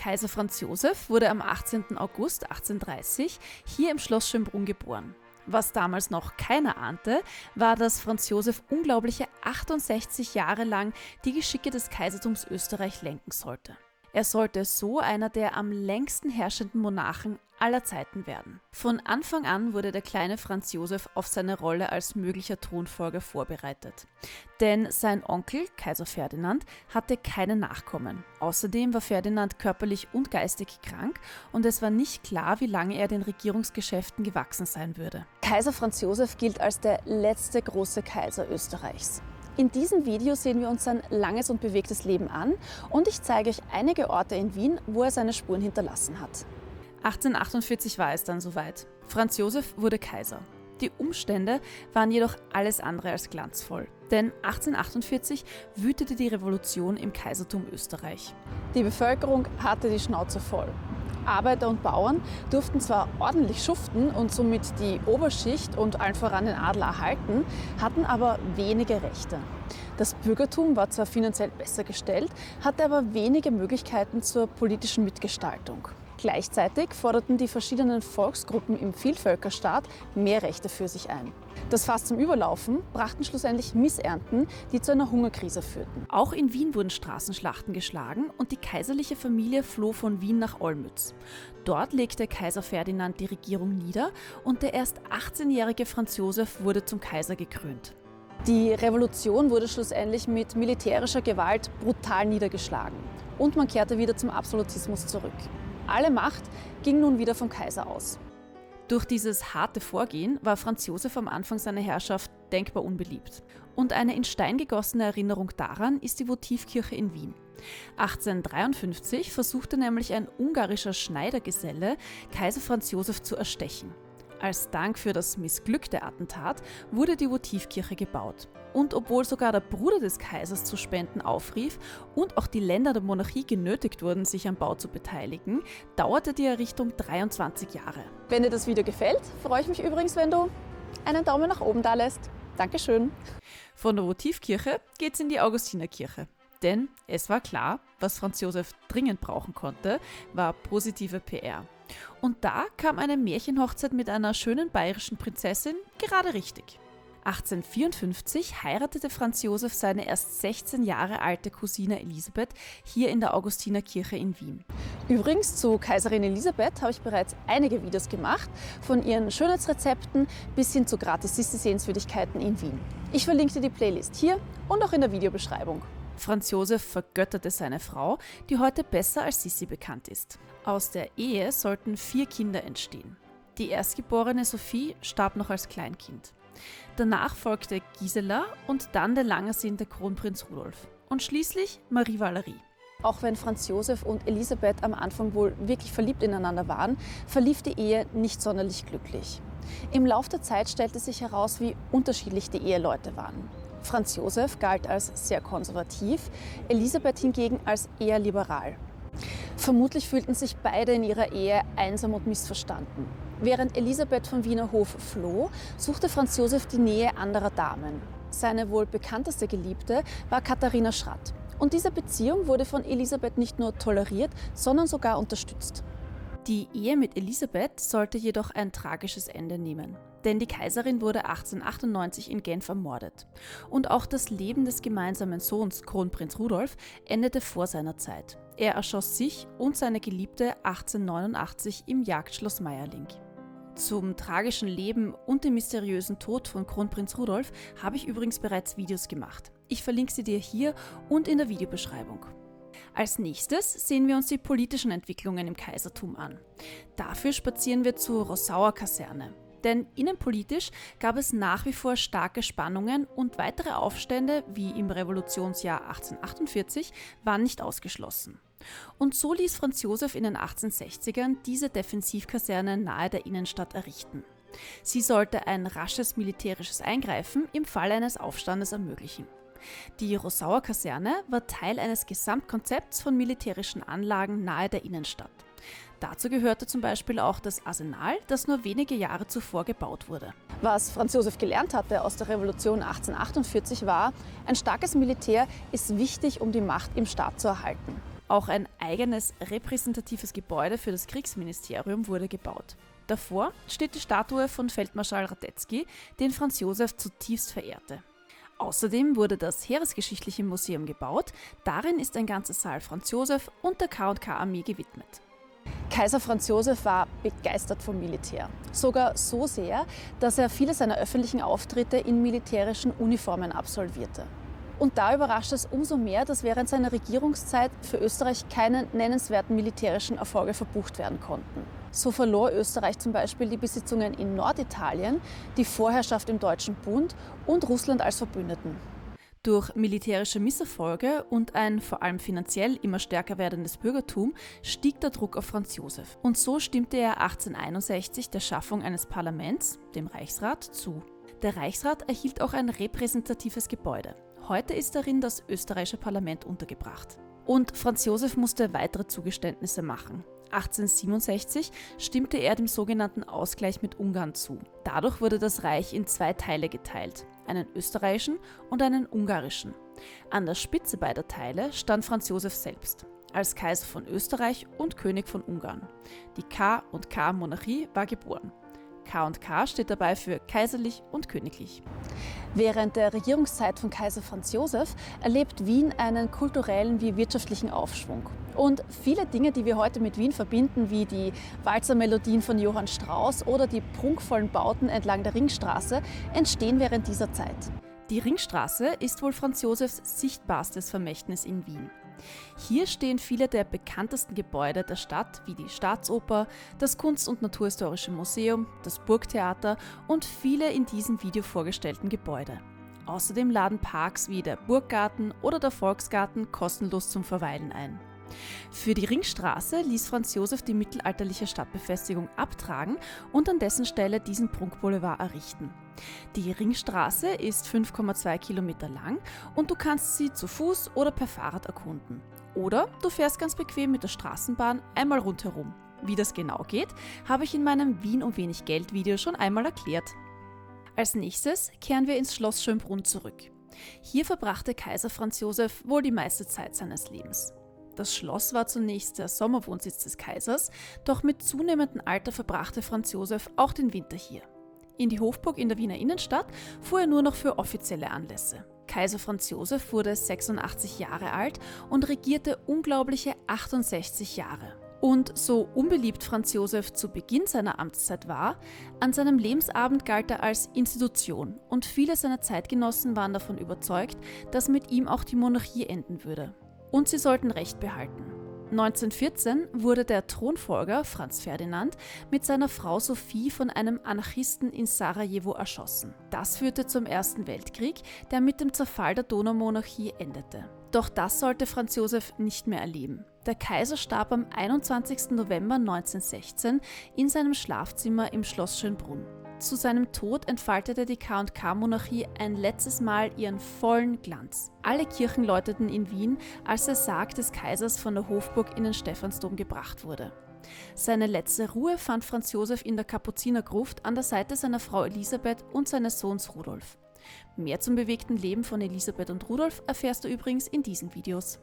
Kaiser Franz Josef wurde am 18. August 1830 hier im Schloss Schönbrunn geboren. Was damals noch keiner ahnte, war, dass Franz Josef unglaubliche 68 Jahre lang die Geschicke des Kaisertums Österreich lenken sollte. Er sollte so einer der am längsten herrschenden Monarchen aller Zeiten werden. Von Anfang an wurde der kleine Franz Josef auf seine Rolle als möglicher Thronfolger vorbereitet. Denn sein Onkel, Kaiser Ferdinand, hatte keine Nachkommen. Außerdem war Ferdinand körperlich und geistig krank und es war nicht klar, wie lange er den Regierungsgeschäften gewachsen sein würde. Kaiser Franz Josef gilt als der letzte große Kaiser Österreichs. In diesem Video sehen wir uns sein langes und bewegtes Leben an und ich zeige euch einige Orte in Wien, wo er seine Spuren hinterlassen hat. 1848 war es dann soweit. Franz Josef wurde Kaiser. Die Umstände waren jedoch alles andere als glanzvoll, denn 1848 wütete die Revolution im Kaisertum Österreich. Die Bevölkerung hatte die Schnauze voll. Arbeiter und Bauern durften zwar ordentlich schuften und somit die Oberschicht und allen voran den Adel erhalten, hatten aber wenige Rechte. Das Bürgertum war zwar finanziell besser gestellt, hatte aber wenige Möglichkeiten zur politischen Mitgestaltung. Gleichzeitig forderten die verschiedenen Volksgruppen im Vielvölkerstaat mehr Rechte für sich ein. Das Fass zum Überlaufen brachten schlussendlich Missernten, die zu einer Hungerkrise führten. Auch in Wien wurden Straßenschlachten geschlagen und die kaiserliche Familie floh von Wien nach Olmütz. Dort legte Kaiser Ferdinand die Regierung nieder und der erst 18-jährige Franz Josef wurde zum Kaiser gekrönt. Die Revolution wurde schlussendlich mit militärischer Gewalt brutal niedergeschlagen und man kehrte wieder zum Absolutismus zurück. Alle Macht ging nun wieder vom Kaiser aus. Durch dieses harte Vorgehen war Franz Josef am Anfang seiner Herrschaft denkbar unbeliebt. Und eine in Stein gegossene Erinnerung daran ist die Votivkirche in Wien. 1853 versuchte nämlich ein ungarischer Schneidergeselle, Kaiser Franz Josef zu erstechen. Als Dank für das missglückte Attentat wurde die Votivkirche gebaut. Und obwohl sogar der Bruder des Kaisers zu Spenden aufrief und auch die Länder der Monarchie genötigt wurden, sich am Bau zu beteiligen, dauerte die Errichtung 23 Jahre. Wenn dir das Video gefällt, freue ich mich übrigens, wenn du einen Daumen nach oben da lässt. Dankeschön. Von der Votivkirche geht's in die Augustinerkirche. Denn es war klar, was Franz Josef dringend brauchen konnte, war positive PR. Und da kam eine Märchenhochzeit mit einer schönen bayerischen Prinzessin gerade richtig. 1854 heiratete Franz Josef seine erst 16 Jahre alte Cousine Elisabeth hier in der Augustinerkirche in Wien. Übrigens zu Kaiserin Elisabeth habe ich bereits einige Videos gemacht, von ihren Schönheitsrezepten bis hin zu gratis Sehenswürdigkeiten in Wien. Ich verlinke dir die Playlist hier und auch in der Videobeschreibung. Franz Josef vergötterte seine Frau, die heute besser als Sissi bekannt ist. Aus der Ehe sollten 4 Kinder entstehen. Die erstgeborene Sophie starb noch als Kleinkind. Danach folgte Gisela und dann der langersehnte Kronprinz Rudolf. Und schließlich Marie Valerie. Auch wenn Franz Josef und Elisabeth am Anfang wohl wirklich verliebt ineinander waren, verlief die Ehe nicht sonderlich glücklich. Im Lauf der Zeit stellte sich heraus, wie unterschiedlich die Eheleute waren. Franz Josef galt als sehr konservativ, Elisabeth hingegen als eher liberal. Vermutlich fühlten sich beide in ihrer Ehe einsam und missverstanden. Während Elisabeth vom Wiener Hof floh, suchte Franz Josef die Nähe anderer Damen. Seine wohl bekannteste Geliebte war Katharina Schratt. Und diese Beziehung wurde von Elisabeth nicht nur toleriert, sondern sogar unterstützt. Die Ehe mit Elisabeth sollte jedoch ein tragisches Ende nehmen. Denn die Kaiserin wurde 1898 in Genf ermordet. Und auch das Leben des gemeinsamen Sohns, Kronprinz Rudolf, endete vor seiner Zeit. Er erschoss sich und seine Geliebte 1889 im Jagdschloss Meierling. Zum tragischen Leben und dem mysteriösen Tod von Kronprinz Rudolf habe ich übrigens bereits Videos gemacht. Ich verlinke sie dir hier und in der Videobeschreibung. Als nächstes sehen wir uns die politischen Entwicklungen im Kaisertum an. Dafür spazieren wir zur Rossauer Kaserne. Denn innenpolitisch gab es nach wie vor starke Spannungen und weitere Aufstände, wie im Revolutionsjahr 1848, waren nicht ausgeschlossen. Und so ließ Franz Josef in den 1860ern diese Defensivkaserne nahe der Innenstadt errichten. Sie sollte ein rasches militärisches Eingreifen im Fall eines Aufstandes ermöglichen. Die Rossauer Kaserne war Teil eines Gesamtkonzepts von militärischen Anlagen nahe der Innenstadt. Dazu gehörte zum Beispiel auch das Arsenal, das nur wenige Jahre zuvor gebaut wurde. Was Franz Josef gelernt hatte aus der Revolution 1848 war, ein starkes Militär ist wichtig, um die Macht im Staat zu erhalten. Auch ein eigenes repräsentatives Gebäude für das Kriegsministerium wurde gebaut. Davor steht die Statue von Feldmarschall Radetzky, den Franz Josef zutiefst verehrte. Außerdem wurde das Heeresgeschichtliche Museum gebaut. Darin ist ein ganzer Saal Franz Josef und der K&K-Armee gewidmet. Kaiser Franz Josef war begeistert vom Militär. Sogar so sehr, dass er viele seiner öffentlichen Auftritte in militärischen Uniformen absolvierte. Und da überrascht es umso mehr, dass während seiner Regierungszeit für Österreich keine nennenswerten militärischen Erfolge verbucht werden konnten. So verlor Österreich zum Beispiel die Besitzungen in Norditalien, die Vorherrschaft im Deutschen Bund und Russland als Verbündeten. Durch militärische Misserfolge und ein vor allem finanziell immer stärker werdendes Bürgertum stieg der Druck auf Franz Josef. Und so stimmte er 1861 der Schaffung eines Parlaments, dem Reichsrat, zu. Der Reichsrat erhielt auch ein repräsentatives Gebäude. Heute ist darin das österreichische Parlament untergebracht. Und Franz Josef musste weitere Zugeständnisse machen. 1867 stimmte er dem sogenannten Ausgleich mit Ungarn zu. Dadurch wurde das Reich in 2 Teile geteilt, einen österreichischen und einen ungarischen. An der Spitze beider Teile stand Franz Josef selbst, als Kaiser von Österreich und König von Ungarn. Die K&K-Monarchie war geboren. K&K steht dabei für kaiserlich und königlich. Während der Regierungszeit von Kaiser Franz Josef erlebt Wien einen kulturellen wie wirtschaftlichen Aufschwung. Und viele Dinge, die wir heute mit Wien verbinden, wie die Walzermelodien von Johann Strauss oder die prunkvollen Bauten entlang der Ringstraße, entstehen während dieser Zeit. Die Ringstraße ist wohl Franz Josefs sichtbarstes Vermächtnis in Wien. Hier stehen viele der bekanntesten Gebäude der Stadt, wie die Staatsoper, das Kunst- und Naturhistorische Museum, das Burgtheater und viele in diesem Video vorgestellten Gebäude. Außerdem laden Parks wie der Burggarten oder der Volksgarten kostenlos zum Verweilen ein. Für die Ringstraße ließ Franz Josef die mittelalterliche Stadtbefestigung abtragen und an dessen Stelle diesen Prunkboulevard errichten. Die Ringstraße ist 5,2 Kilometer lang und du kannst sie zu Fuß oder per Fahrrad erkunden. Oder du fährst ganz bequem mit der Straßenbahn einmal rundherum. Wie das genau geht, habe ich in meinem Wien um wenig Geld Video schon einmal erklärt. Als nächstes kehren wir ins Schloss Schönbrunn zurück. Hier verbrachte Kaiser Franz Josef wohl die meiste Zeit seines Lebens. Das Schloss war zunächst der Sommerwohnsitz des Kaisers, doch mit zunehmendem Alter verbrachte Franz Josef auch den Winter hier. In die Hofburg in der Wiener Innenstadt fuhr er nur noch für offizielle Anlässe. Kaiser Franz Josef wurde 86 Jahre alt und regierte unglaubliche 68 Jahre. Und so unbeliebt Franz Josef zu Beginn seiner Amtszeit war, an seinem Lebensabend galt er als Institution und viele seiner Zeitgenossen waren davon überzeugt, dass mit ihm auch die Monarchie enden würde. Und sie sollten Recht behalten. 1914 wurde der Thronfolger Franz Ferdinand mit seiner Frau Sophie von einem Anarchisten in Sarajevo erschossen. Das führte zum Ersten Weltkrieg, der mit dem Zerfall der Donaumonarchie endete. Doch das sollte Franz Josef nicht mehr erleben. Der Kaiser starb am 21. November 1916 in seinem Schlafzimmer im Schloss Schönbrunn. Zu seinem Tod entfaltete die K&K-Monarchie ein letztes Mal ihren vollen Glanz. Alle Kirchen läuteten in Wien, als der Sarg des Kaisers von der Hofburg in den Stephansdom gebracht wurde. Seine letzte Ruhe fand Franz Josef in der Kapuzinergruft an der Seite seiner Frau Elisabeth und seines Sohns Rudolf. Mehr zum bewegten Leben von Elisabeth und Rudolf erfährst du übrigens in diesen Videos.